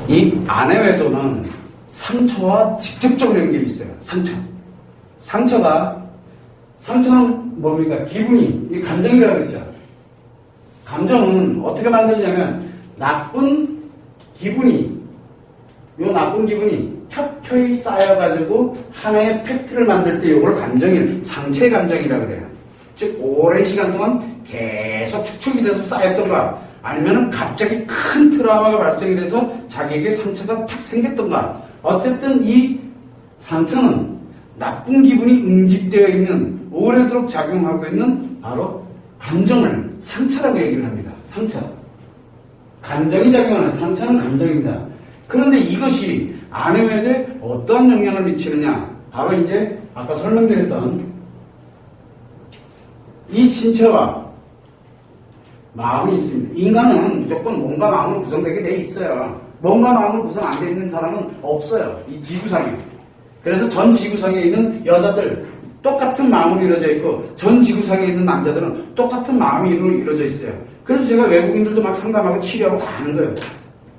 이 아내외도는 상처와 직접적으로 연결이 있어요. 상처는 뭡니까? 기분이, 이 감정이라고 했죠. 감정은 어떻게 만들냐면 나쁜 기분이 켜켜이 쌓여가지고 하나의 팩트를 만들 때 이걸 상처의 감정이라고 그래요. 즉 오랜 시간 동안 계속 축축이 돼서 쌓였던가, 아니면 갑자기 큰 트라우마가 발생이 돼서 자기에게 상처가 탁 생겼던가, 어쨌든 이 상처는 나쁜 기분이 응집되어 있는, 오래도록 작용하고 있는 바로 감정을 상처라고 얘기를 합니다. 상처. 감정이 작용하는, 상처는 감정입니다. 그런데 이것이 아내외도에 어떠한 영향을 미치느냐? 바로 이제 아까 설명드렸던 이 신체와 마음이 있습니다. 인간은 무조건 몸과 마음으로 구성되게 돼 있어요. 몸과 마음으로 구성 안 돼 있는 사람은 없어요. 이 지구상에. 그래서 전 지구상에 있는 여자들 똑같은 마음으로 이루어져 있고, 전 지구상에 있는 남자들은 똑같은 마음으로 이루어져 있어요. 그래서 제가 외국인들도 막 상담하고 치료하고 다 하는 거예요.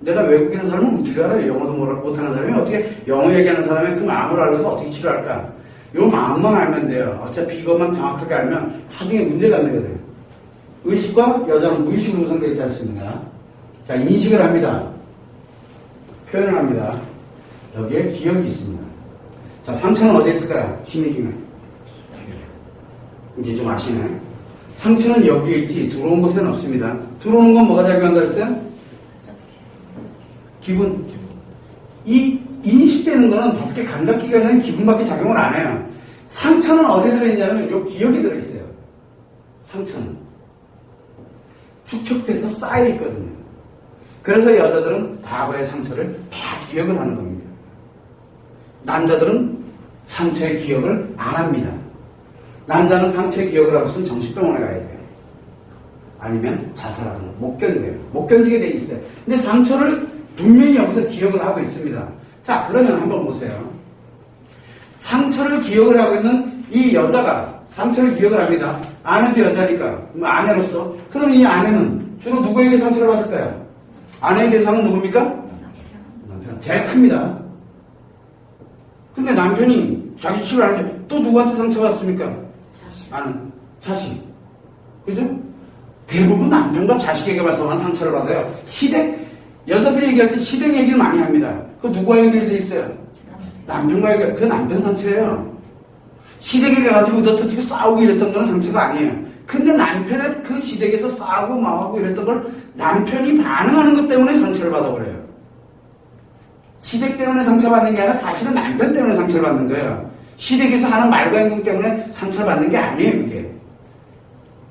내가 외국인 사람은 어떻게 알아요? 영어도 못하는 사람이 어떻게 영어 얘기하는 사람의 그 마음을 알아서 어떻게 치료할까? 요 마음만 알면 돼요. 어차피 이것만 정확하게 알면 하등에 문제가 안 되거든요. 의식과 여자는 무의식으로 구성되어 있지 않습니까? 자, 인식을 합니다. 표현을 합니다. 여기에 기억이 있습니다. 자, 상처는 어디에 있을까요? 심리 중에. 이제 좀 아시네. 상처는 여기에 있지 들어온 곳에는 없습니다. 들어오는 건 뭐가 작용한다 그랬어요? 기분. 이 인식되는 거는 5개 감각기관은 기분밖에 작용을 안 해요. 상처는 어디에 들어있냐면 요 기억이 들어있어요. 상처는 축적돼서 쌓여있거든요. 그래서 여자들은 과거의 상처를 다 기억을 하는 겁니다. 남자들은 상처의 기억을 안 합니다. 남자는 상처의 기억을 하고 있으면 정신병원에 가야 돼요. 아니면 자살하는 거. 못 견뎌요. 못 견디게 돼 있어요. 근데 상처를 분명히 여기서 기억을 하고 있습니다. 자, 그러면 한번 보세요. 상처를 기억을 하고 있는 이 여자가 상처를 기억을 합니다. 아내도 여자니까, 아내로서. 그럼 이 아내는 주로 누구에게 상처를 받을까요? 아내의 대상은 누굽니까? 남편. 제일 큽니다. 근데 남편이 자기 치료를 하는데 또 누구한테 상처받습니까? 자식. 그죠? 대부분 남편과 자식에게 발생한 상처를 받아요. 여자들이 얘기할 때 시댁 얘기를 많이 합니다. 그 누구와 연결되어 있어요? 남편과 연결. 그게 남편 상처예요. 시댁에 가가지고 얻어터지고 싸우고 이랬던 건 상처가 아니에요. 근데 남편의 그 시댁에서 싸우고 마하고 이랬던 걸 남편이 반응하는 것 때문에 상처를 받아버려요. 시댁 때문에 상처받는 게 아니라 사실은 남편 때문에 상처를 받는 거예요. 시댁에서 하는 말과 행동 때문에 상처를 받는 게 아니에요, 그게.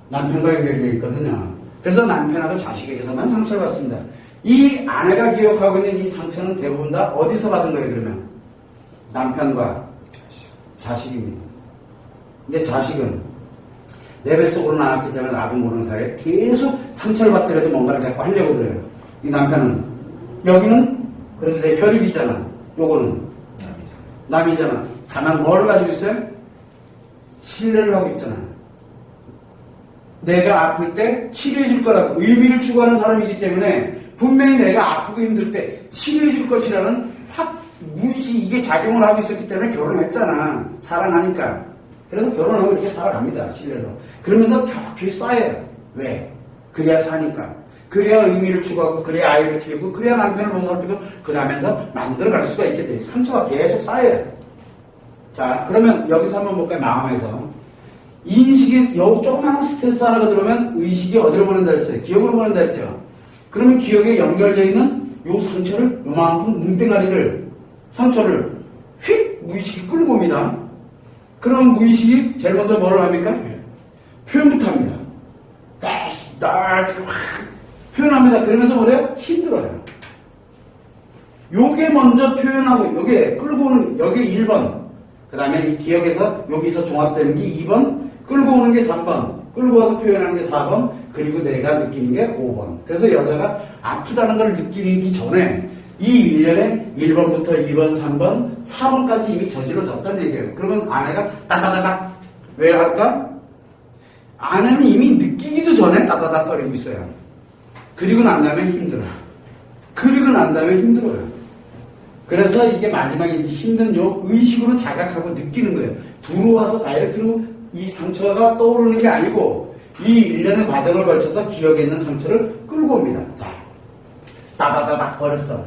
남편과 연결되어 있거든요. 그래서 남편하고 자식에게서만 상처를 받습니다. 이 아내가 기억하고 있는 이 상처는 대부분 다 어디서 받은 거예요, 그러면? 남편과 자식입니다. 근데 자식은 내 뱃속으로 나왔기 때문에 나도 모르는 사이에 계속 상처를 받더라도 뭔가를 자꾸 하려고 들어요. 이 남편은 여기는 그래도 내 혈육이잖아. 요거는 남이잖아. 다만 뭘 가지고 있어요? 신뢰를 하고 있잖아. 내가 아플 때 치료해 줄 거라고 의미를 추구하는 사람이기 때문에 분명히 내가 아프고 힘들 때 치료해 줄 것이라는 무의식이 이게 작용을 하고 있었기 때문에 결혼을 했잖아. 사랑하니까. 그래서 결혼하고 이렇게 살아갑니다. 신뢰로. 그러면서 켜켜이 쌓여요. 왜? 그래야 사니까. 그래야 의미를 추구하고, 그래야 아이를 키우고, 그래야 남편을 보살피고, 그러면서 만들어갈 수가 있게 돼요. 상처가 계속 쌓여요. 자, 그러면 여기서 한번 볼까요? 마음에서. 인식이, 여기 조그마한 스트레스 하나가 들어오면 의식이 어디로 보낸다 했어요? 기억으로 보낸다 했죠? 그러면 기억에 연결되어 있는 요 상처를, 요만큼 뭉땡아리를, 상처를 휙 무의식이 끌고 옵니다. 그럼 무의식이 제일 먼저 뭐를 합니까? 표현부터 합니다. 표현합니다. 그러면서 뭐래요? 힘들어요. 요게 먼저 표현하고, 요게 끌고 오는, 요게 1번. 그 다음에 이 기억에서 여기서 종합되는 게 2번, 끌고 오는 게 3번, 끌고 와서 표현하는 게 4번, 그리고 내가 느끼는 게 5번. 그래서 여자가 아프다는 걸 느끼기 전에 이 일련에 1번부터 2번, 3번, 4번까지 이미 저질러졌다는 얘기예요. 그러면 아내가 따다다닥 왜 할까? 아내는 이미 느끼기도 전에 따다닥 거리고 있어요. 그리고 남자면 힘들어. 그리고 난 다음에 힘들어요. 그래서 이게 마지막에 이제 힘든 요 의식으로 자각하고 느끼는 거예요. 들어와서 다이렉트로 이 상처가 떠오르는 게 아니고 이 일련의 과정을 걸쳐서 기억에 있는 상처를 끌고 옵니다. 자, 따다다닥 버렸어.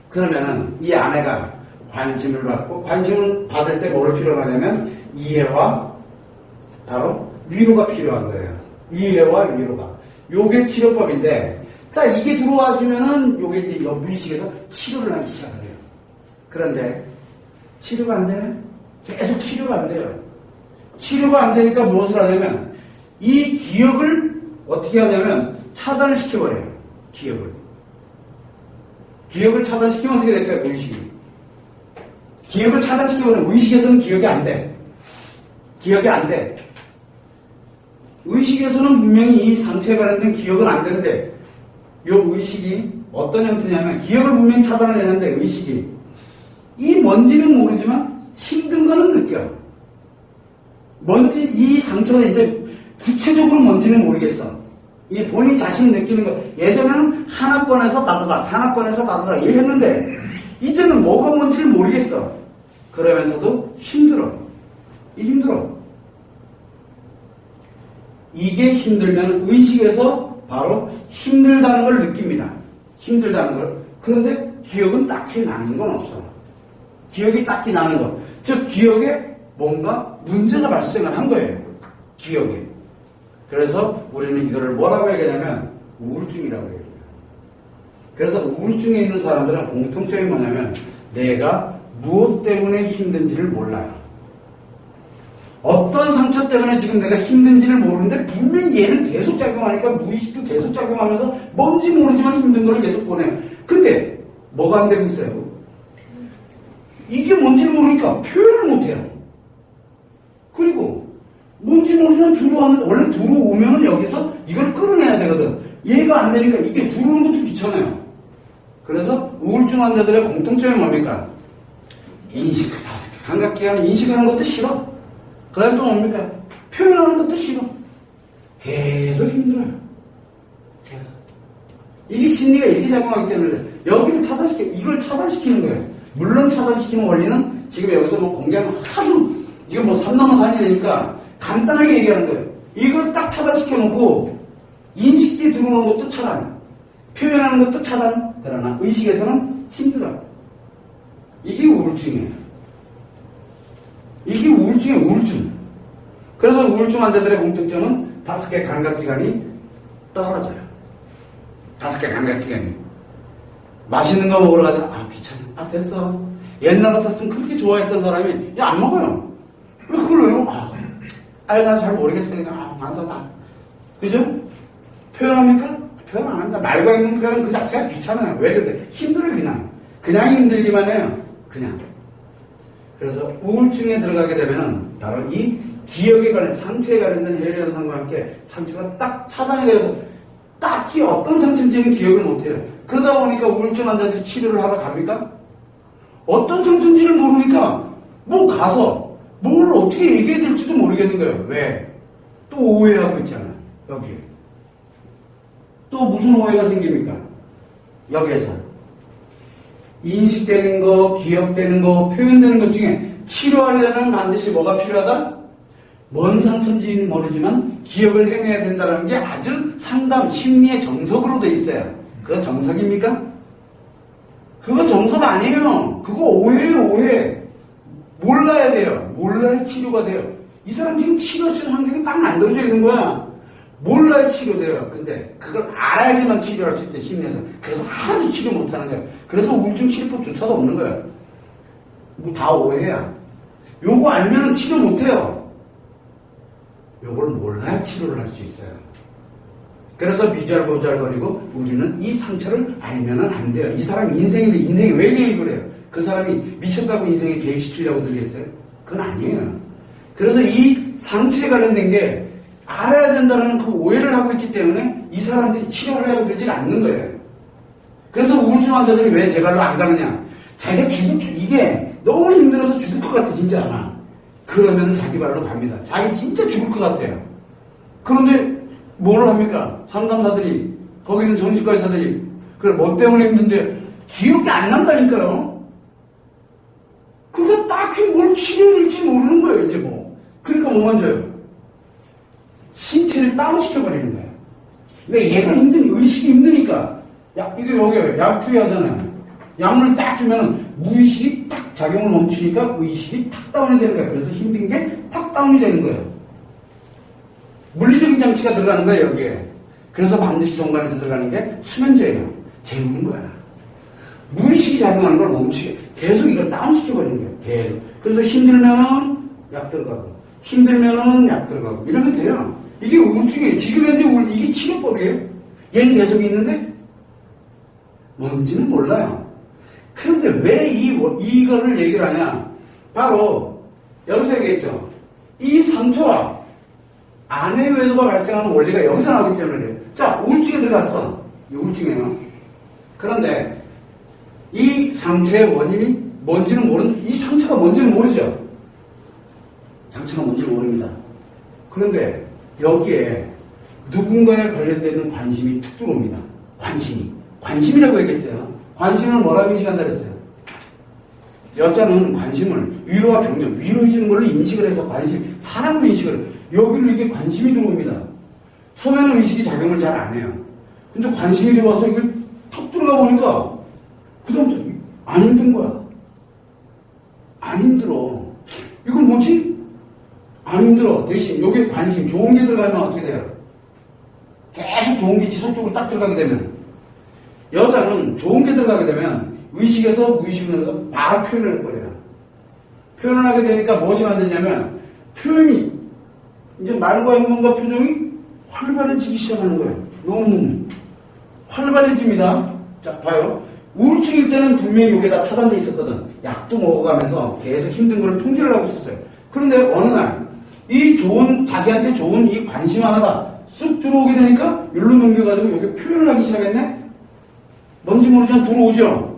그러면은 이 아내가 관심을 받고, 관심을 받을 때 뭐를 필요로 하냐면 이해와 바로 위로가 필요한 거예요. 이해와 위로가. 요게 치료법인데, 자, 이게 들어와 주면은 요게 이제 무의식에서 치료를 하기 시작을 해요. 그런데 치료가 안 되네? 계속 치료가 안 돼요. 치료가 안 되니까 무엇을 하냐면 이 기억을 어떻게 하냐면 차단을 시켜버려요. 기억을 차단시키면 어떻게 될까요? 의식이. 기억을 차단시키면 의식에서는 기억이 안 돼. 기억이 안 돼. 의식에서는 분명히 이 상처에 관련된 기억은 안 되는데 이 의식이 어떤 형태냐면 기억을 분명히 차단을 했는데 의식이 이 뭔지는 모르지만 힘든 거는 느껴. 뭔지 이 상처는 이제 구체적으로 뭔지는 모르겠어. 이 본인 자신이 느끼는 거. 예전에는 하나권에서 따다닥, 하나권에서 따다닥 이랬는데 이제는 뭐가 뭔지를 모르겠어. 그러면서도 힘들어. 힘들어. 이게 힘들면 의식에서 바로 힘들다는 걸 느낍니다. 힘들다는 걸. 그런데 기억은 딱히 나는 건 없어. 기억이 딱히 나는 거. 즉 기억에 뭔가 문제가 발생을 한 거예요. 기억에. 그래서 우리는 이거를 뭐라고 얘기하냐면 우울증이라고 얘기해요. 그래서 우울증에 있는 사람들은 공통점이 뭐냐면 내가 무엇 때문에 힘든지를 몰라요. 어떤 상처 때문에 지금 내가 힘든지를 모르는데 분명히 얘는 계속 작용하니까 무의식도 계속 작용하면서 뭔지 모르지만 힘든 걸 계속 보내요. 근데 뭐가 안 되고 있어요? 이게 뭔지를 모르니까 표현을 못해요. 그리고 뭔지 모르지만 들어왔는데 원래 들어오면은 여기서 이걸 끌어내야 되거든. 얘가 안 되니까 이게 들어오는 것도 귀찮아요. 그래서 우울증 환자들의 공통점이 뭡니까? 인식, 감각기관을 인식하는 것도 싫어. 그 다음에 또 뭡니까? 표현하는 것도 싫어. 계속 힘들어요. 계속. 이게 심리가 이렇게 작용하기 때문에 여기를 이걸 차단시키는 거예요. 물론 차단시키는 원리는 지금 여기서 뭐 공개하면 아주 이거 뭐 산 넘어 산이 되니까 간단하게 얘기하는 거예요. 이걸 딱 차단시켜놓고 인식이 들어오는 것도 차단, 표현하는 것도 차단. 그러나 의식에서는 힘들어요. 이게 우울증이에요. 이게 우울증이에요. 우울증. 그래서 우울증 환자들의 공통점은 5개 감각기관이 떨어져요. 5개 감각기관이. 맛있는 거 먹으러 가다가 귀찮아. 됐어. 옛날 같았으면 그렇게 좋아했던 사람이 안 먹어요. 왜 그걸 왜요? 나 잘 모르겠으니까 안 산다. 그죠? 표현합니까? 표현 안 한다. 말과 있는 표현 그 자체가 귀찮아요. 왜 근데? 힘들어요. 그냥 힘들기만 해요. 그냥. 그래서 우울증에 들어가게 되면은 바로 이 기억에 관련 상처에 관련된 해열 현상과 함께 상처가 딱 차단이 되어서 딱히 어떤 상처인지는 기억을 못해요. 그러다 보니까 우울증 환자들이 치료를 하러 갑니까? 어떤 상처인지를 모르니까 뭐 가서 뭘 어떻게 얘기해야 될지도 모르겠는 거예요. 왜? 또 오해하고 있잖아요. 여기에. 또 무슨 오해가 생깁니까? 여기에서. 인식되는 거, 기억되는 거, 표현되는 것 중에 치료하려면 반드시 뭐가 필요하다? 뭔 상처인지는 모르지만 기억을 해내야 된다는 게 아주 상담, 심리의 정석으로 돼 있어요. 그거 정석입니까? 그거 정석 아니에요. 그거 오해예요, 오해. 몰라야 돼요. 몰라야 치료가 돼요. 이 사람 지금 치료 쓸 환경이 딱 만들어져 있는 거야. 몰라야 치료돼요. 근데 그걸 알아야지만 치료할 수 있대, 심리에서. 그래서 하나도 치료 못하는 거예요. 그래서 우울증 치료법조차도 없는 거예요. 뭐 다 오해야. 요거 알면 치료 못해요. 요걸 몰라야 치료를 할 수 있어요. 그래서 비잘보잘거리고 우리는 이 상처를 알면은 안 돼요. 이 사람 인생인데 인생에 왜 개입을 해요? 그 사람이 미쳤다고 인생에 개입시키려고 들겠어요? 그건 아니에요. 그래서 이 상처에 관련된 게 알아야 된다는 그 오해를 하고 있기 때문에 이 사람들이 치료하려고 들지 않는 거예요. 그래서 우울증 환자들이 왜 제 발로 안 가느냐? 자기가 이게 너무 힘들어서 죽을 것 같아, 진짜 아마. 그러면 자기 발로 갑니다. 자기 진짜 죽을 것 같아요. 그런데 뭘 합니까? 상담사들이, 거기 있는 정신과 의사들이 그래, 뭐 때문에 힘든데, 기억이 안 난다니까요? 그거 딱히 뭘 치료될지 모르는 거예요, 이제 뭐. 그러니까 뭐 먼저요? 신체를 다운시켜버리는 거예요. 왜 얘가 의식이 힘드니까. 이게 여기 약 투여하잖아요. 약물 딱 주면 무의식이 딱 작용을 멈추니까 의식이 탁 다운이 되는 거예요. 그래서 힘든 게 탁 다운이 되는 거예요. 물리적인 장치가 들어가는 거예요, 여기에. 그래서 반드시 정관에서 들어가는 게 수면제예요. 재우는 거야. 무의식이 작용하는 걸 멈추게. 계속 이걸 다운시켜버리는 거예요. 계속. 그래서 힘들면은 약 들어가고, 힘들면은 약 들어가고, 이러면 돼요. 이게 우울증이에요. 지금 현재 이게 치료법이에요. 얘는 계속 있는데, 뭔지는 몰라요. 그런데 왜 이거를 얘기를 하냐? 바로, 여기서 얘기했죠. 이 상처와 안의 외도가 발생하는 원리가 여기서 나오기 때문에 그래요. 자, 우울증에 들어갔어. 이 우울증이에요. 그런데, 이 상처의 원인이 뭔지는 이 상처가 뭔지는 모르죠. 상처가 뭔지는 모릅니다. 그런데 여기에 누군가에 관련되는 관심이 툭 들어옵니다. 관심이라고 얘기했어요. 관심을 뭐라고 인식한다 그랬어요? 여자는 관심을 위로와 격려, 위로해주는 걸로 인식을 해서 사랑으로 인식을 해요. 여기로 이게 관심이 들어옵니다. 처음에는 의식이 작용을 잘 안 해요. 근데 관심이 들어와서 이걸 턱 들어가 보니까 그다음부터 안 힘든 거야. 안 힘들어. 이건 뭐지? 안 힘들어. 대신 여기에 관심, 좋은 게 들어가면 어떻게 돼요? 계속 좋은 게 지속적으로 딱 들어가게 되면 여자는 좋은 게 들어가게 되면 의식에서 무의식으로 바로 표현을 해버려요. 표현을 하게 되니까 무엇이 만드냐면 표현이 이제 말과 행동과 표정이 활발해지기 시작하는 거예요. 너무 활발해집니다. 자, 봐요. 우울증일 때는 분명히 여기에 다 차단돼 있었거든. 약도 먹어가면서 계속 힘든 걸 통제를 하고 있었어요. 그런데 어느 날, 자기한테 좋은 이 관심 하나가 쑥 들어오게 되니까 일로 넘겨가지고 여기 표현을 하기 시작했네? 뭔지 모르지만 들어오죠?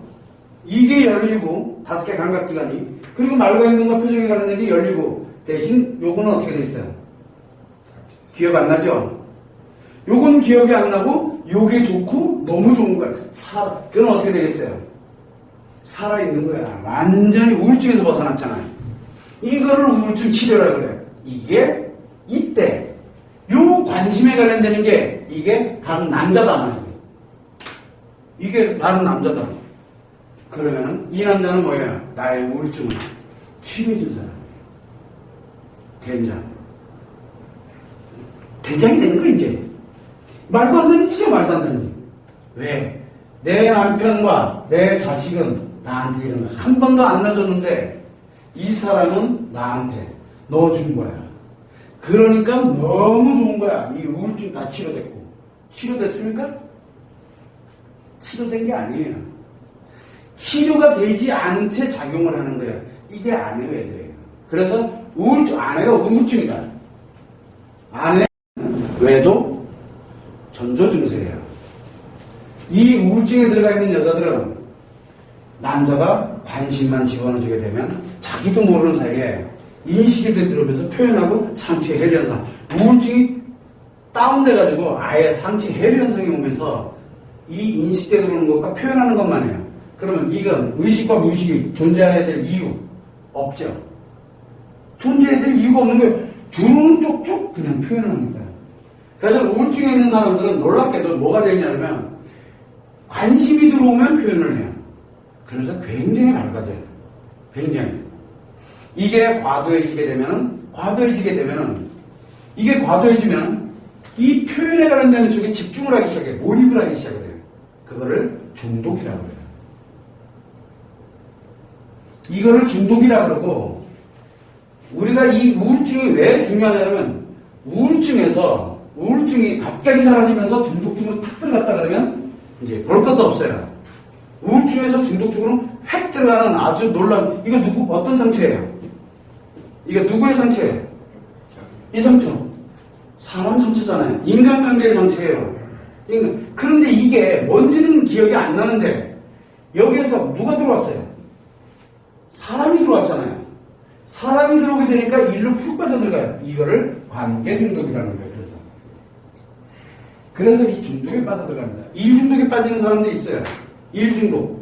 이게 열리고, 5개 감각기관이. 그리고 말과 행동과 표정에 관련된 게 열리고, 대신 요거는 어떻게 돼 있어요? 기억 안 나죠? 요건 기억이 안 나고, 요게 좋고, 너무 좋은 거야. 그건 어떻게 되겠어요? 살아있는 거야. 완전히 우울증에서 벗어났잖아요. 이거를 우울증 치료라 그래요. 이게, 이때, 요 관심에 관련되는 게, 이게 다른 남자다. 이게 다른 남자다. 그러면 이 남자는 뭐예요? 나의 우울증을 치료해준 사람. 된장. 된장이 되는 거야, 이제. 말도 안 되는 짓이야, 말도 안 되는 짓. 왜? 내 남편과 내 자식은 나한테 이런 거 한 번도 안 넣어줬는데 이 사람은 나한테 넣어준 거야. 그러니까 너무 좋은 거야. 이 우울증 다 치료됐고. 치료됐습니까? 치료된 게 아니에요. 치료가 되지 않은 채 작용을 하는 거예요. 이게 아내 외도예요. 그래서 아내가 우울증이다. 아내 외도 전조 증세예요. 이 우울증에 들어가 있는 여자들은 남자가 관심만 집어넣어주게 되면 자기도 모르는 사이에 인식이 들어오면서 표현하고 상체 해류 현상. 우울증이 다운돼가지고 아예 상체 해류 현상이 오면서 이 인식돼 들어오는 것과 표현하는 것만 해요. 그러면 이건 의식과 무의식이 존재해야 될 이유 없죠. 존재해야 될 이유가 없는 거예요. 들어오는 쪽쪽 그냥 표현을 하는 거예요. 그래서 우울증에 있는 사람들은 놀랍게도 뭐가 되냐면 관심이 들어오면 표현을 해요. 그래서 굉장히 밝아져요. 굉장히. 이게 과도해지게 되면은 이게 과도해지면 이 표현에 관련되는 쪽에 집중을 하기 시작해요. 몰입을 하기 시작해요. 그거를 중독이라고 해요. 이거를 중독이라고 그러고 우리가 이 우울증이 왜 중요하냐면 우울증이 갑자기 사라지면서 중독증으로 탁 들어갔다 그러면 이제 볼 것도 없어요. 우울증에서 중독증으로 획 들어가는 아주 놀라운 이거 어떤 상처예요? 이거 누구의 상처예요? 이 상처. 사람 상처잖아요. 인간관계의 상처예요. 그런데 이게 뭔지는 기억이 안 나는데 여기에서 누가 들어왔어요? 사람이 들어왔잖아요. 사람이 들어오게 되니까 일로 훅 빠져들어가요. 이거를 관계 중독이라는 거예요. 그래서 이 중독에 빠져들어갑니다. 일 중독에 빠지는 사람도 있어요. 일 중독.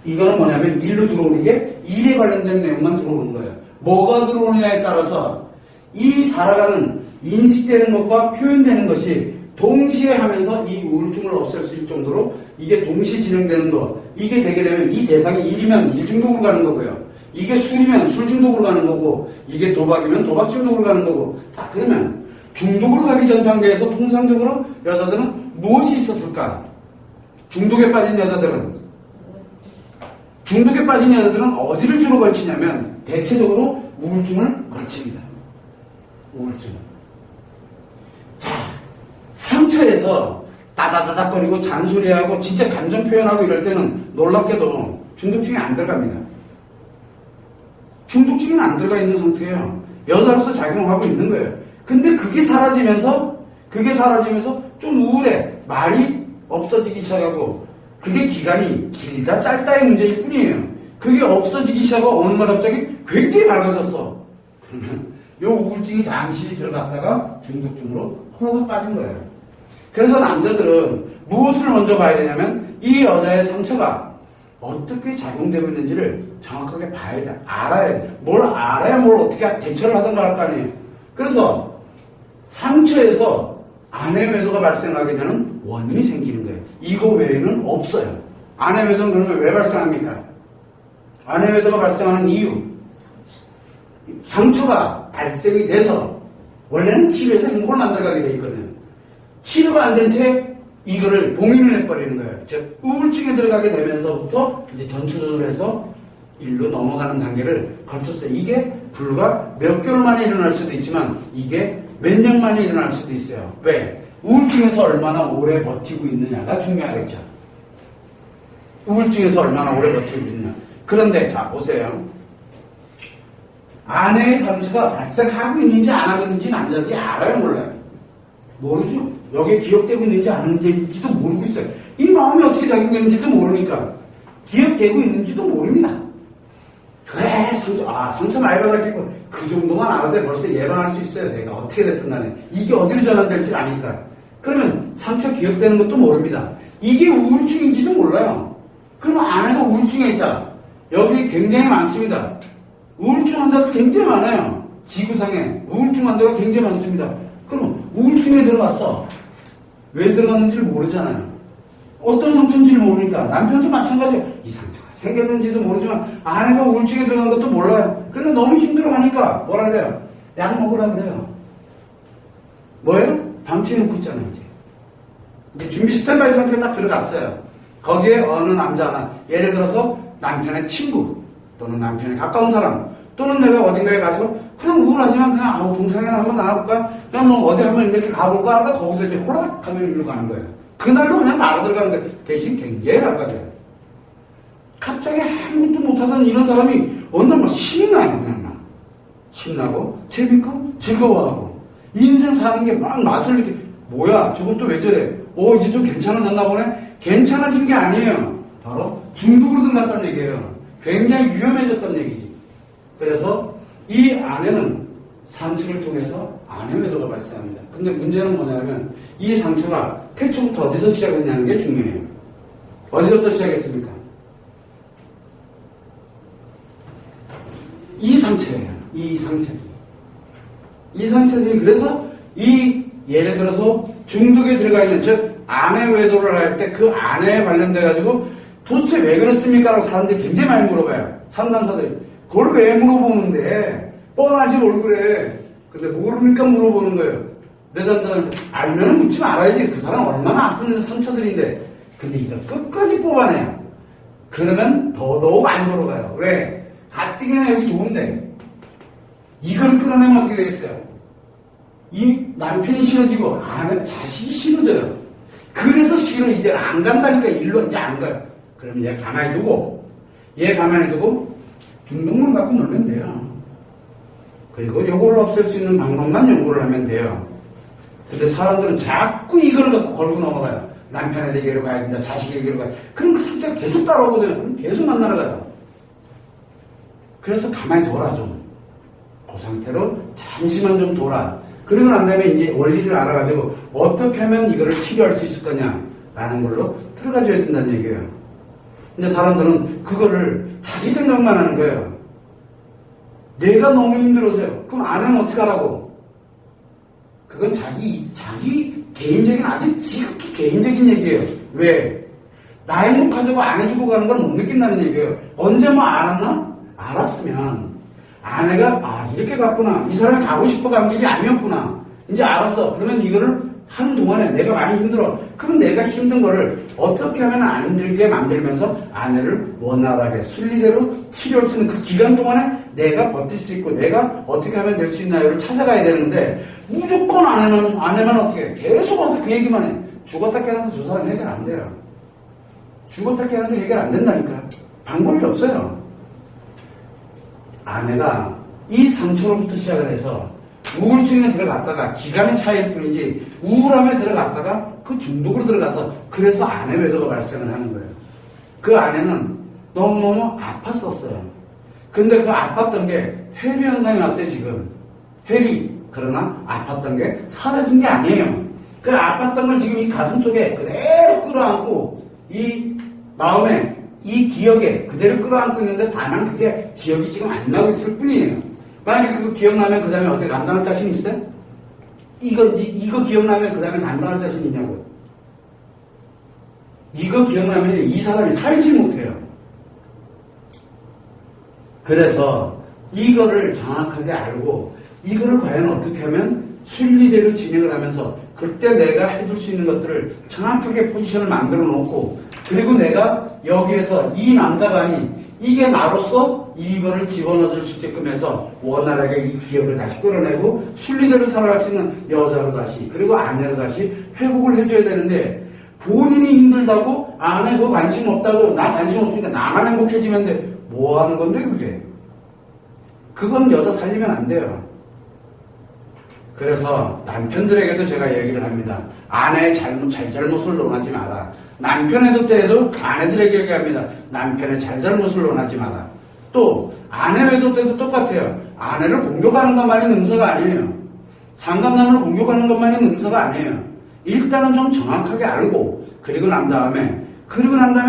이거는 뭐냐면 일로 들어오는 게 일에 관련된 내용만 들어오는 거예요. 뭐가 들어오느냐에 따라서 이 살아가는 인식되는 것과 표현되는 것이 동시에 하면서 이 우울증을 없앨 수 있을 정도로 이게 동시에 진행되는 거. 이게 되게 되면 이 대상이 일이면 일 중독으로 가는 거고요. 이게 술이면 술 중독으로 가는 거고, 이게 도박이면 도박 중독으로 가는 거고. 자, 그러면 중독으로 가기 전 단계에서 통상적으로 여자들은 무엇이 있었을까? 중독에 빠진 여자들은 어디를 주로 걸치냐면 대체적으로 우울증을 걸칩니다. 우울증. 자, 상처에서 따다다닥거리고 잔소리하고 진짜 감정 표현하고 이럴 때는 놀랍게도 중독증이 안 들어갑니다. 중독증은 안 들어가 있는 상태예요. 여자로서 작용하고 있는 거예요. 근데 그게 사라지면서 좀 우울해. 말이 없어지기 시작하고, 그게 기간이 길다 짧다의 문제일 뿐이에요. 그게 없어지기 시작하고 어느 날 갑자기 굉장히 밝아졌어. 그러면 요 우울증이 잠시 들어갔다가 중독증으로 호로록 빠진 거예요. 그래서 남자들은 무엇을 먼저 봐야 되냐면 이 여자의 상처가 어떻게 작용되고 있는지를 정확하게 봐야 돼. 알아야 돼. 뭘 알아야 뭘 어떻게 대처를 하든가 할 거 아니에요. 그래서 상처에서 아내 외도가 발생하게 되는 원인이 생기는 거예요. 이거 외에는 없어요. 아내 외도는 그러면 왜 발생합니까? 아내 외도가 발생하는 이유. 상처가 발생이 돼서 원래는 치료해서 행복을 만들어가게 돼 있거든요. 치료가 안 된 채 이거를 봉인을 해버리는 거예요. 즉 우울증에 들어가게 되면서부터 이제 전초전을 해서 일로 넘어가는 단계를 거쳤어요. 이게 불과 몇 개월 만에 일어날 수도 있지만 이게 몇 년 만에 일어날 수도 있어요. 왜? 우울증에서 얼마나 오래 버티고 있느냐가 중요하겠죠. 우울증에서 얼마나 오래 버티고 있느냐. 그런데 자 보세요. 아내의 상처가 발생하고 있는지 안 하고 있는지 남자들이 알아요, 몰라요? 모르죠. 여기에 기억되고 있는지 안 하는지도 모르고 있어요. 이 마음이 어떻게 작용되는지도 모르니까 기억되고 있는지도 모릅니다. 그래, 상처 많이 받았겠고 그 정도만 알아도 벌써 예방할 수 있어요. 내가 어떻게 됐든 간에 이게 어디로 전환될지 아니까. 그러면 상처 기억되는 것도 모릅니다. 이게 우울증인지도 몰라요. 그러면 아내가 우울증에 있다. 여기 굉장히 많습니다. 우울증 환자도 굉장히 많아요. 지구상에 우울증 환자가 굉장히 많습니다. 그럼 우울증에 들어갔어. 왜 들어갔는지를 모르잖아요. 어떤 상처인지를 모르니까. 남편도 마찬가지예요. 이 상처가 생겼는지도 모르지만 아내가 우울증에 들어간 것도 몰라요. 그런데 너무 힘들어하니까 뭐라 그래요? 약 먹으라 그래요. 뭐예요? 방치해놓고 있잖아요. 이제 준비 스탠바이 상태에 딱 들어갔어요. 거기에 어느 남자나 예를 들어서 남편의 친구 또는 남편의 가까운 사람 또는 내가 어딘가에 가서 그냥 우울하지만 그냥 동상이나 한번 나가볼까? 그냥 뭐 어디 한번 이렇게 가볼까 하다가 거기서 이제 호락 하면 일로 가는 거예요. 그날도 그냥 바로 들어가는 거예요. 대신 굉장히 밝아져요. 갑자기 아무것도 못하던 이런 사람이 어느 날 막 신이 나요. 그냥 막 신나고 재밌고 즐거워하고 인생 사는 게 막 맛을 느끼. 뭐야 저건 또 왜 저래? 이제 좀 괜찮아졌나 보네? 괜찮아진 게 아니에요. 바로 중독으로 들어갔다는 얘기예요. 굉장히 위험해졌다는 얘기지. 그래서 이 아내는 상처를 통해서 아내 외도가 발생합니다. 근데 문제는 뭐냐면 이 상처가 태초부터 어디서 시작했냐는 게 중요해요. 어디서부터 시작했습니까? 이 상처예요. 이 상처들이 그래서 예를 들어서 중독에 들어가 있는 즉 아내 외도를 할 때 그 아내에 관련돼 가지고 도대체 왜 그렇습니까? 라고 사람들이 굉장히 많이 물어봐요. 상담사들이. 그걸 왜 물어보는데? 뻔하지 뭘 그래. 근데 모르니까 물어보는 거예요. 내가 알면 묻지 말아야지. 그 사람 얼마나 아픈 상처들인데. 근데 이걸 끝까지 뽑아내요. 그러면 더더욱 안 돌아가요. 왜? 가뜩이나 여기 좋은데. 이걸 끌어내면 어떻게 되겠어요? 이 남편이 싫어지고 자식이 싫어져요. 그래서 싫어. 이제 안 간다니까. 일로 이제 안 가요. 그러면 얘 가만히 두고 중독만 갖고 놀면 돼요. 그리고 요걸 없앨 수 있는 방법만 연구를 하면 돼요. 근데 사람들은 자꾸 이걸 갖고 걸고 넘어가요. 남편에게로 가야 된다. 자식에게로 가야 된다. 그럼 그 상처가 계속 따라오거든요. 그럼 계속 만나러 가요. 그래서 가만히 돌아 좀. 그 상태로 잠시만 좀 돌아. 그리고 난 다음에 이제 원리를 알아가지고 어떻게 하면 이거를 치료할 수 있을 거냐라는 걸로 들어가줘야 된다는 얘기예요. 근데 사람들은 그거를 자기 생각만 하는 거예요. 내가 너무 힘들어서요. 그럼 아내는 어떻게 하라고? 그건 자기 개인적인, 아주 지극히 개인적인 얘기예요. 왜? 나 행복하자고 안 해주고 가는 걸 못 느낀다는 얘기예요. 언제 뭐 알았나? 알았으면 아내가 이렇게 갔구나. 이 사람이 가고 싶어 간 길이 아니었구나. 이제 알았어. 그러면 이거를 하는 동안에 내가 많이 힘들어. 그럼 내가 힘든 거를 어떻게 하면 안 힘들게 만들면서 아내를 원활하게 순리대로 치료할 수 있는 그 기간 동안에 내가 버틸 수 있고 내가 어떻게 하면 될 수 있나요를 찾아가야 되는데 무조건 아내만 어떻게 해. 계속 와서 그 얘기만 해. 죽었다 깨어나서 저 사람 해결 안 돼요. 죽었다 깨어나서 해결 안 된다니까. 방법이 없어요. 아내가 이 상처로부터 시작을 해서 우울증에 들어갔다가 기간의 차이일 뿐이지 우울함에 들어갔다가 그 중독으로 들어가서 그래서 아내 외도가 발생을 하는 거예요. 그 아내는 너무너무 아팠었어요. 근데 그 아팠던 게 해리 현상이 왔어요 지금. 해리. 그러나 아팠던 게 사라진 게 아니에요. 그 아팠던 걸 지금 이 가슴 속에 그대로 끌어안고 이 마음에 이 기억에 그대로 끌어안고 있는데 다만 그게 기억이 지금 안 나고 있을 뿐이에요. 만약에 그거 기억나면 그 다음에 어떻게 감당할 자신 있어요? 이거 기억나면 그 다음에 감당할 자신 있냐고요? 이거 기억나면 이 사람이 살지 못해요. 그래서 이거를 정확하게 알고 이거를 과연 어떻게 하면 순리대로 진행을 하면서 그때 내가 해줄 수 있는 것들을 정확하게 포지션을 만들어 놓고 그리고 내가 여기에서 이 남자가 아닌 이게 나로서 이거를 집어넣어줄 수 있게끔 해서 원활하게 이 기억을 다시 끌어내고 순리대로 살아갈 수 있는 여자로 다시 그리고 아내로 다시 회복을 해줘야 되는데 본인이 힘들다고 아내 그거 관심 없다고 나 관심 없으니까 나만 행복해지면 돼. 뭐 하는 건데 그게? 그건 여자 살리면 안 돼요. 그래서 남편들에게도 제가 얘기를 합니다. 아내의 잘잘못을 논하지 마라. 남편의 때에도 아내들에게 얘기합니다. 남편의 잘잘못을 논하지 마라. 또 아내 외도 때도 똑같아요. 아내를 공격하는 것만이 능사가 아니에요. 상간남을 공격하는 것만이 능사가 아니에요. 일단은 좀 정확하게 알고 그리고 난 다음에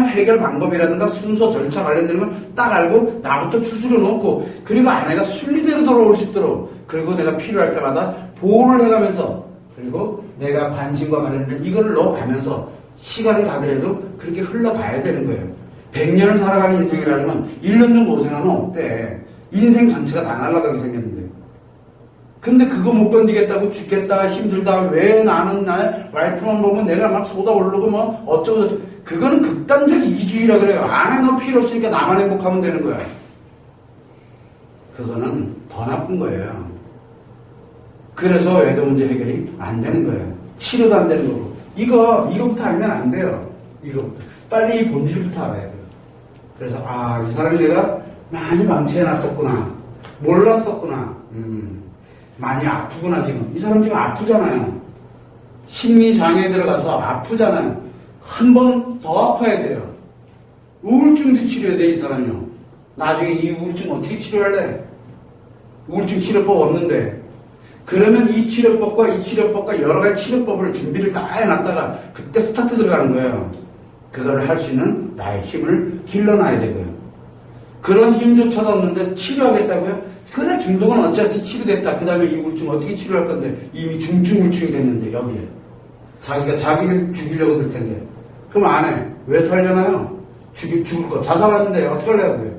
해결 방법이라든가 순서 절차 관련되는 걸 딱 알고 나부터 추스려 놓고 그리고 아내가 순리대로 돌아올 수 있도록 그리고 내가 필요할 때마다 보호를 해가면서 그리고 내가 관심과 관련된 이거를 넣어가면서 시간을 가더라도 그렇게 흘러가야 되는 거예요. 100년을 살아가는 인생이라면 1년 정도 고생하면 어때? 인생 전체가 다 날아가게 생겼는데. 근데 그거 못 건디겠다고 죽겠다 힘들다 왜 나는 나의 와이프만 보면 내가 막 쏟아오르고 뭐 어쩌고 그거는 극단적 이기주의라 그래요. 아내 너 필요 없으니까 나만 행복하면 되는 거야. 그거는 더 나쁜 거예요. 그래서 외도 문제 해결이 안 되는 거예요. 치료도 안 되는 거고. 이거부터 알면 안 돼요. 이거부터. 빨리 이 본질부터 알아야 돼요. 그래서 이 사람이 내가 많이 망치해놨었구나. 몰랐었구나. 많이 아프구나 지금. 이 사람 지금 아프잖아요. 심리장애에 들어가서 아프잖아요. 한 번 더 아파야 돼요. 우울증도 치료해야 돼 이 사람이요. 나중에 이 우울증 어떻게 치료할래? 우울증 치료법 없는데 그러면 이 치료법과 여러 가지 치료법을 준비를 다 해놨다가 그때 스타트 들어가는 거예요. 그거를 할 수 있는 나의 힘을 길러놔야 되고요. 그런 힘조차도 없는데 치료하겠다고요? 그래 중독은 어찌어찌 치료됐다. 그 다음에 이 우울증 어떻게 치료할 건데 이미 중증우울증이 됐는데 여기에 자기가 자기를 죽이려고 들 텐데 그럼 안 해. 왜 살려나요? 죽을 거 자살하는데 어떻게 하려고요?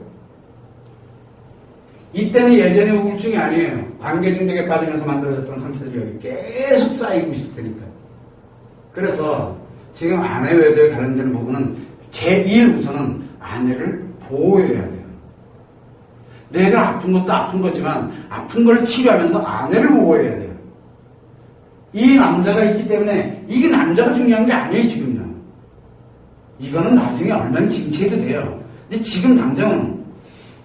이때는 예전의 우울증이 아니에요. 관계 중독에 빠지면서 만들어졌던 상처들이 여기 계속 쌓이고 있을 테니까. 그래서 지금 아내 외도에 관련되는 부분은 제1 우선은 아내를 보호해야 돼요. 내가 아픈 것도 아픈 거지만 아픈 걸 치료하면서 아내를 보호해야 돼요. 이 남자가 있기 때문에 이게 남자가 중요한 게 아니에요 지금요. 이거는 나중에 얼마나 징치해도 돼요. 근데 지금 당장은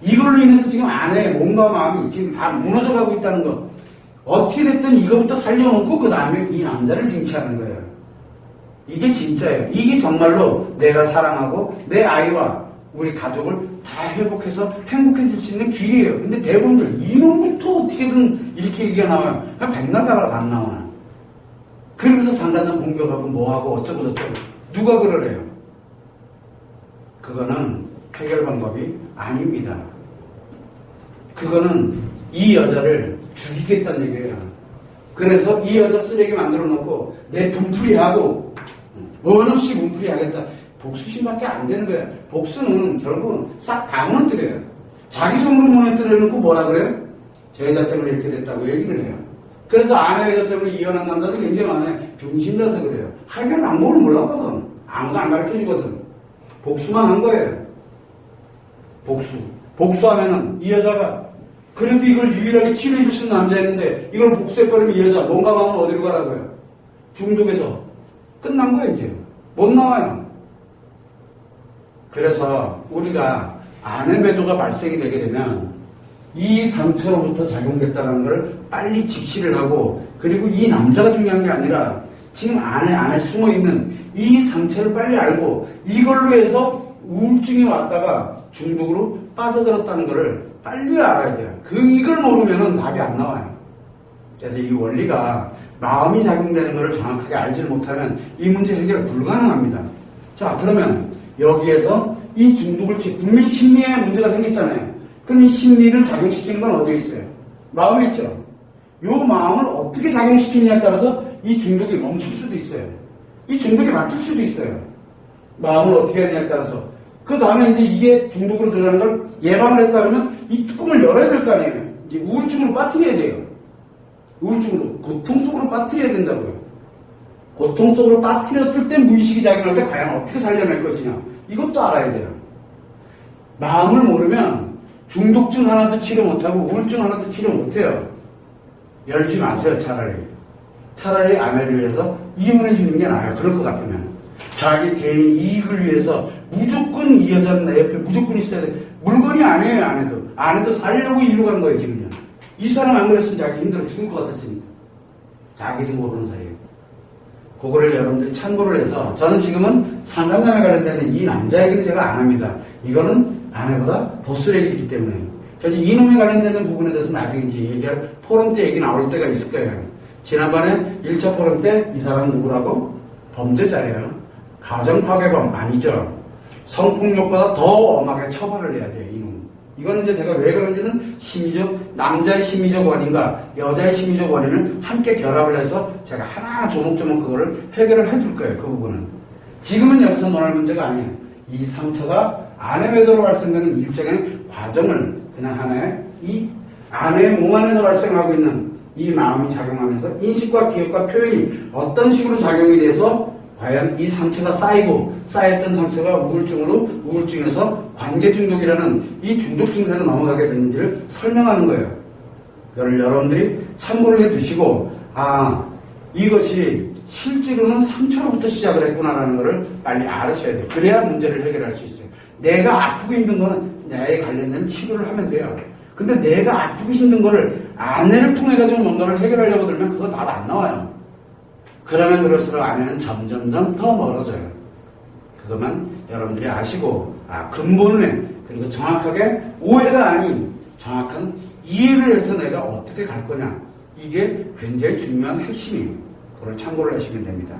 이걸로 인해서 지금 아내의 몸과 마음이 지금 다 무너져가고 있다는 거. 어떻게 됐든 이거부터 살려놓고 그 다음에 이 남자를 징치하는 거예요. 이게 진짜예요. 이게 정말로 내가 사랑하고 내 아이와 우리 가족을 다 회복해서 행복해질 수 있는 길이에요. 근데 대부분들 이놈부터 어떻게든 이렇게 얘기가 나와요. 그냥 백날 가봐라 안 나오나. 그러면서 상관은 공격하고 뭐하고 어쩌고 저쩌고. 누가 그러래요? 그거는 해결 방법이 아닙니다. 그거는 이 여자를 죽이겠다는 얘기예요. 그래서 이 여자 쓰레기 만들어 놓고 내 분풀이하고 원 없이 분풀이하겠다. 복수심밖에 안 되는 거예요. 복수는 결국은 싹 다 무너뜨려요. 자기 손으로 무너뜨려놓고 뭐라 그래요? 제 여자 때문에 이렇게 됐다고 얘기를 해요. 그래서 아내 여자 때문에 이혼한 남자들 굉장히 많아요. 병신돼서 그래요. 하여간 방법을 몰랐거든. 아무도 안 가르쳐주거든. 복수만 한 거예요. 복수하면은 이 여자가 그래도 이걸 유일하게 치료해 줄 수 있는 남자였는데 이걸 복수해버리면 이 여자 뭔가 마음은 어디로 가라고요? 중독에서 끝난 거예요. 이제 못 나와요. 그래서 우리가 아내 매도가 발생이 되게 되면 이 상처로부터 작용됐다는 걸 빨리 직시를 하고, 그리고 이 남자가 중요한 게 아니라 지금 안에 숨어있는 이 상처를 빨리 알고 이걸로 해서 우울증이 왔다가 중독으로 빠져들었다는 것을 빨리 알아야 돼요. 이걸 모르면 답이 안 나와요. 그래서 이 원리가 마음이 작용되는 것을 정확하게 알지 못하면 이 문제 해결 불가능합니다. 자, 그러면 여기에서 이 중독을 분명히 심리에 문제가 생겼잖아요. 그럼 이 심리를 작용시키는 건 어디에 있어요? 마음에 있죠. 이 마음을 어떻게 작용시키느냐에 따라서 이 중독이 멈출 수도 있어요. 이 중독이 막힐 수도 있어요. 마음을 어떻게 하느냐에 따라서. 그 다음에 이제 이게 중독으로 들어가는 걸 예방을 했다 그러면 이 뚜껑을 열어야 될 거 아니에요. 이제 우울증으로 빠뜨려야 돼요. 우울증으로. 고통 속으로 빠뜨려야 된다고요. 고통 속으로 빠뜨렸을 때 무의식이 작용할 때 과연 어떻게 살려낼 것이냐. 이것도 알아야 돼요. 마음을 모르면 중독증 하나도 치료 못하고 우울증 하나도 치료 못해요. 열지 마세요. 차라리 아내를 위해서 이혼해 주는 게 나아요. 그럴 것 같으면. 자기 개인 이익을 위해서 무조건 이 여자는 내 옆에 무조건 있어야 돼. 물건이 아니에요. 아내도 살려고 일로 간 거예요. 지금요. 이 사람 안 그랬으면 자기 힘들어 죽을 것 같았으니까. 자기도 모르는 사이에. 그거를 여러분들이 참고를 해서, 저는 지금은 상간남에 관련되는 이 남자 얘기는 제가 안 합니다. 이거는 아내보다 더 쓰레기이기 때문에. 그래서 이놈에 관련되는 부분에 대해서 나중에 이제 얘기할 포럼 때 얘기 나올 때가 있을 거예요. 지난번에 1차 포럼 때 이 사람은 누구라고? 범죄자예요. 가정파괴범 아니죠. 성폭력보다 더 엄하게 처벌을 해야 돼요. 이놈. 이거는 이제 제가 왜 그런지는 남자의 심리적 원인과 여자의 심리적 원인을 함께 결합을 해서 제가 하나하나 조목조목 그거를 해결을 해줄 거예요. 그 부분은. 지금은 여기서 논할 문제가 아니에요. 이 상처가 아내 매도로 발생되는 일정의 과정을 그냥 하나의 이 아내의 몸 안에서 발생하고 있는 이 마음이 작용하면서 인식과 기억과 표현이 어떤 식으로 작용이 돼서 과연 이 상처가 쌓였던 상처가 우울증에서 관계 중독이라는 이 중독 증세로 넘어가게 되는지를 설명하는 거예요. 그걸 여러분들이 참고를 해 두시고, 이것이 실제로는 상처로부터 시작을 했구나라는 것을 빨리 알으셔야 돼요. 그래야 문제를 해결할 수 있어요. 내가 아프고 힘든 거는 나에 관련된 치료를 하면 돼요. 근데 내가 아프고 힘든 거를 아내를 통해 가지고 뭔가를 해결하려고 들면 그거 답 안 나와요. 그러면 그럴수록 아내는 점점점 더 멀어져요. 그것만 여러분들이 아시고, 근본에, 그리고 정확하게 오해가 아닌 정확한 이해를 해서 내가 어떻게 갈 거냐. 이게 굉장히 중요한 핵심이에요. 그걸 참고를 하시면 됩니다.